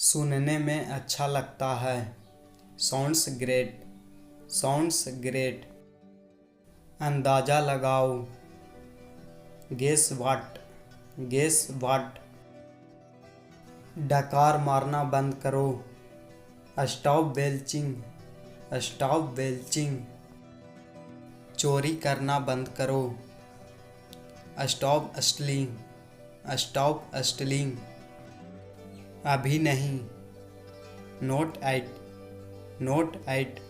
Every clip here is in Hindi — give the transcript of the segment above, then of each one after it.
सुनने में अच्छा लगता है। Sounds great, sounds great. अंदाज़ा लगाओ। Guess what, guess what. डकार मारना बंद करो। Stop belching, stop belching. चोरी करना बंद करो। Stop stealing, stop stealing. अभी नहीं। Not yet, not yet.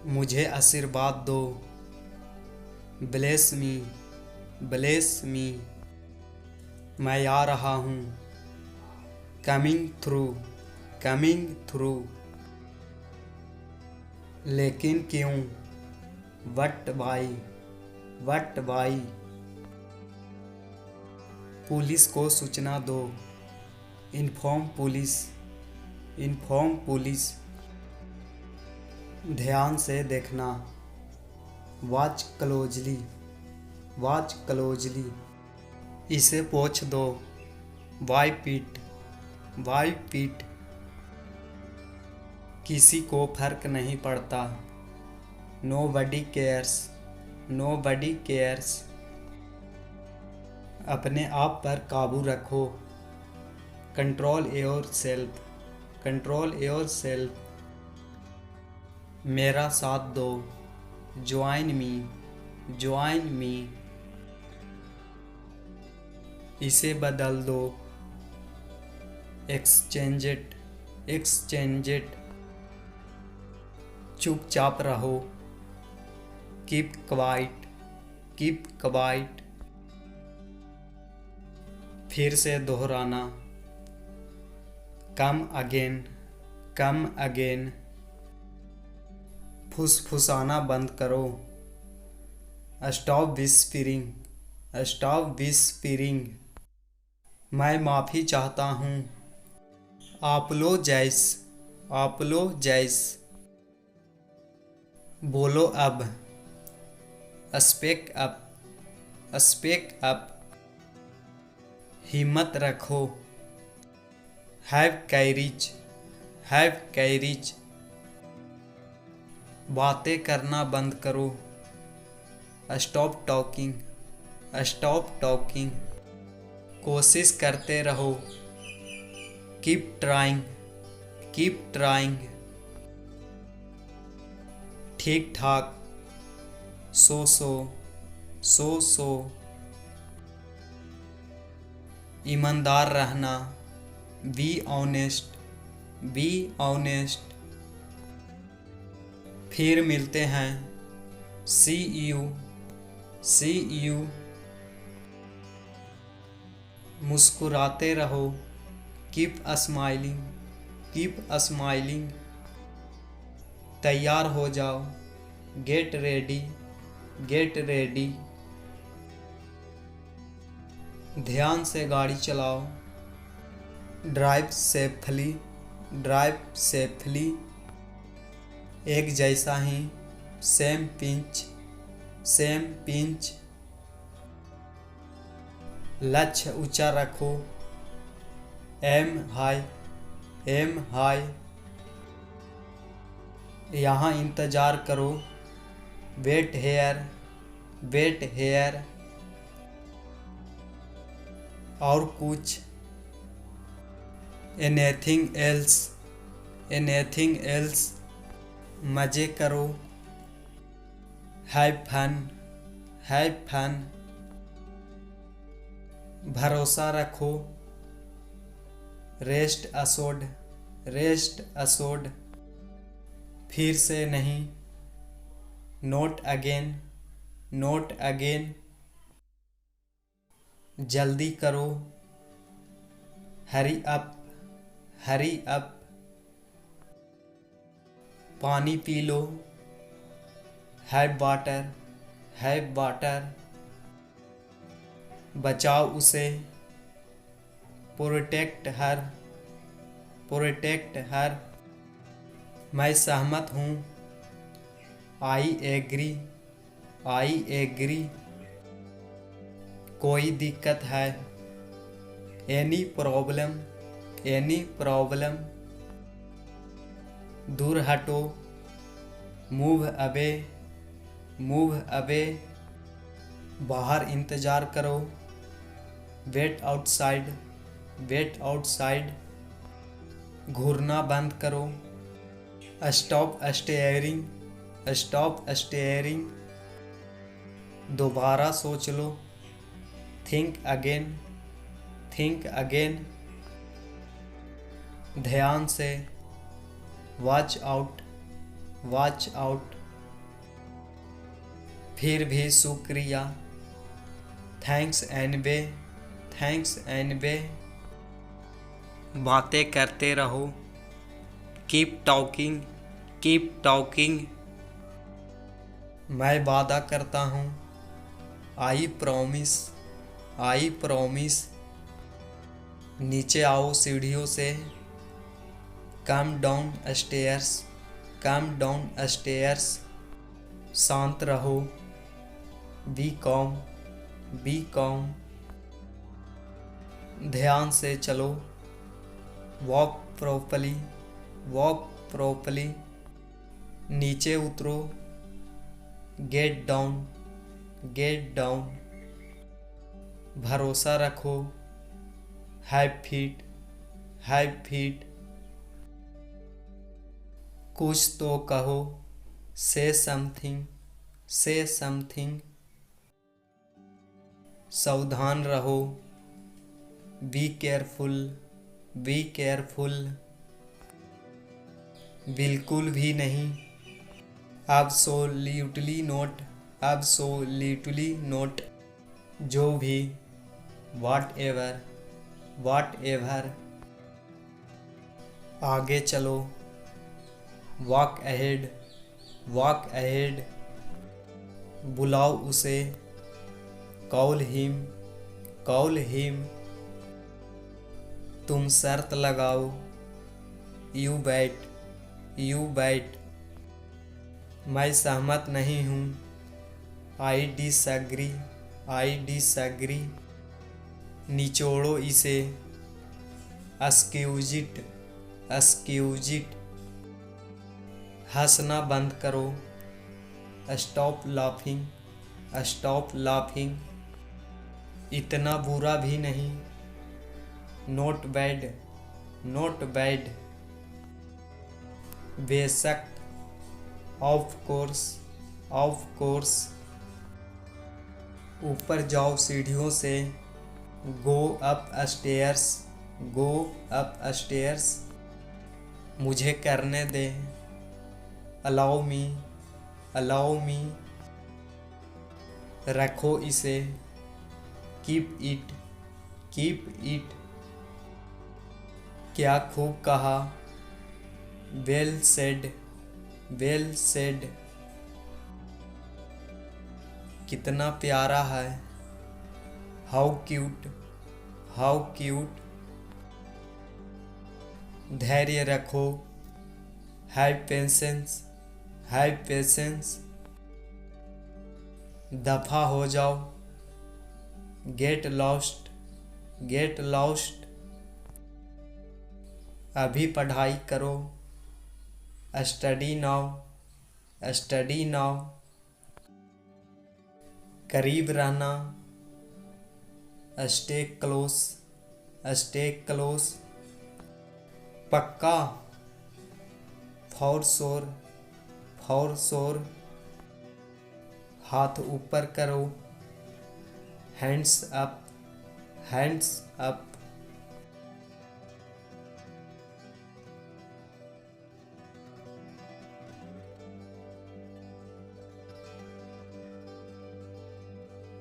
मुझे आशीर्वाद दो। Bless me, bless me. मैं आ रहा हूँ। Coming through, coming through. लेकिन क्यों? But why, but why. Police को सूचना दो। Inform police, inform police. ध्यान से देखना। Watch closely, watch closely. इसे पोंछ दो। Wipe it, wipe it. किसी को फर्क नहीं पड़ता। Nobody cares, nobody cares. अपने आप पर काबू रखो। Control your self, control your self. मेरा साथ दो। Join me, join me. इसे बदल दो। Exchange it, exchange it. चुपचाप रहो। Keep quiet, keep quiet. फिर से दोहराना। Come again, come again. फुसफुसाना बंद करो। Stop whispering, stop whispering. मैं माफ़ी चाहता हूँ। Apologize, apologize. बोलो अब। Speak up, speak up. हिम्मत रखो। Have courage, have courage. बातें करना बंद करो। Stop talking, stop talking. कोशिश करते रहो। Keep trying, keep trying. ठीक ठाक। So so, so so. ईमानदार रहना। Be honest, be honest. फिर मिलते हैं। See you, see you. मुस्कुराते रहो। Keep smiling, keep smiling. तैयार हो जाओ। Get ready, get ready. ध्यान से गाड़ी चलाओ। Drive safely, drive safely. एक जैसा ही। Same pinch, same pinch. लक्ष्य ऊंचा रखो। Aim high, aim high. यहाँ इंतज़ार करो। Wait here, wait here. और कुछ। Anything else, anything else. मज़े करो। Have fun, have fun. भरोसा रखो। Rest assured, rest assured. फिर से नहीं। Not again, not again. जल्दी करो। Hurry up, hurry up. पानी पी लो। Have water, have water. बचाओ उसे। Protect her, protect her. मैं सहमत हूँ। I agree, I agree. कोई दिक्कत है? एनी प्रॉब्लम, एनी प्रॉब्लम, दूर हटो, मूव अवे, मूव अवे, बाहर इंतज़ार करो, वेट आउटसाइड, वेट आउटसाइड, घूरना बंद करो, स्टॉप स्टेयरिंग, स्टॉप स्टेयरिंग, दोबारा सोच लो, थिंक अगेन, थिंक अगेन, ध्यान से, वॉच आउट, वॉच आउट, फिर भी शुक्रिया, थैंक्स एनीवे, थैंक्स एनीवे, बातें करते रहो, कीप टॉकिंग, कीप टॉकिंग, मैं वादा करता हूँ, आई प्रॉमिस, आई प्रॉमिस, नीचे आओ सीढ़ियों से, come down stairs, come down stairs, शांत रहो, बी कॉम, बी कॉम, ध्यान से चलो, वॉक प्रॉपर्ली, वॉक प्रॉपर्ली, नीचे उतरो, गेट डाउन, गेट डाउन, भरोसा रखो, हैव फीट, हैव फीट, कुछ तो कहो, से समथिंग, से समथिंग, सावधान रहो, बी केयरफुल, बी केयरफुल, बिल्कुल भी नहीं, एब्सोल्युटली नॉट, एब्सोल्युटली नॉट, जो भी, व्हाट एवर, व्हाट एवर, आगे चलो, वॉक अहेड, वॉक अहेड, बुलाओ उसे, कॉल हिम, कॉल हिम, तुम शर्त लगाओ, यू बैट, यू बैट, मैं सहमत नहीं हूँ, आई डिसएग्री, आई डिसएग्री, निचोड़ो इसे, एक्सक्यूज इट, एक्सक्यूज इट, हंसना बंद करो, स्टॉप लाफिंग, स्टॉप लाफिंग, इतना बुरा भी नहीं, नॉट बैड, नॉट बैड, बेशक, ऑफ कोर्स, ऑफ कोर्स, ऊपर जाओ सीढ़ियों से, go up stairs, go up stairs, मुझे करने दे, अलाउ मी, अलाउ मी, रखो इसे, कीप इट, कीप इट, क्या खूब कहा, वेल सेड, वेल सेड, कितना प्यारा है, हाउ क्यूट, हाउ क्यूट, धैर्य रखो, हैव पेशेंस, हैव पेशेंस, दफा हो जाओ, गेट लॉस्ट, गेट लॉस्ट, अभी पढ़ाई करो, स्टडी नाउ, स्टडी नाउ, करीब रहना, स्टे क्लोज, स्टे क्लोज, पक्का, फॉर श्योर, फॉर श्योर, हाथ ऊपर करो, हैंड्स अप, हैंड्स अप,